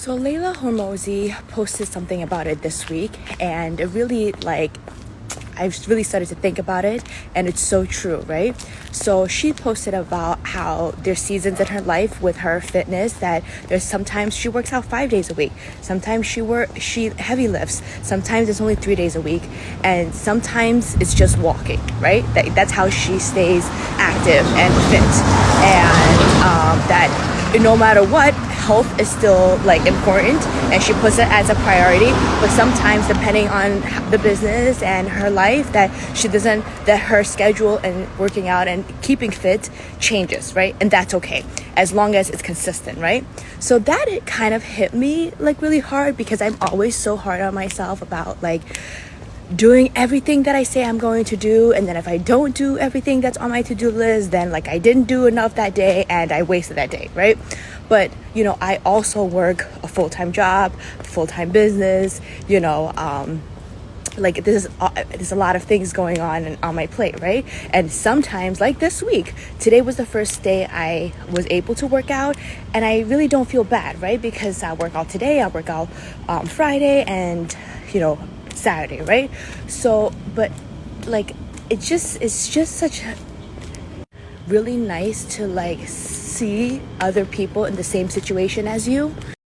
So Layla Hormozi posted something about it this week, and it really I've really started to think about it, and it's so true, right? So she posted about how there's seasons in her life with her fitness that there's sometimes she works out 5 days a week, sometimes she heavy lifts, sometimes it's only 3 days a week, and sometimes it's just walking, right? That's how she stays active and fit, and that no matter what, health is still important, and she puts it as a priority. But sometimes, depending on the business and her life, that her schedule and working out and keeping fit changes, right? And that's okay as long as it's consistent, right? So that it kind of hit me really hard, because I'm always so hard on myself about doing everything that I say I'm going to do, and then if I don't do everything that's on my to-do list, then I didn't do enough that day and I wasted that day, right? But I also work a full-time job, full-time business, there's a lot of things going on my plate, right? And sometimes, like this week, today was the first day I was able to work out, and I really don't feel bad, right? Because I work out today, I work out Friday, and Saturday, right? So, but it's just such really nice to see other people in the same situation as you.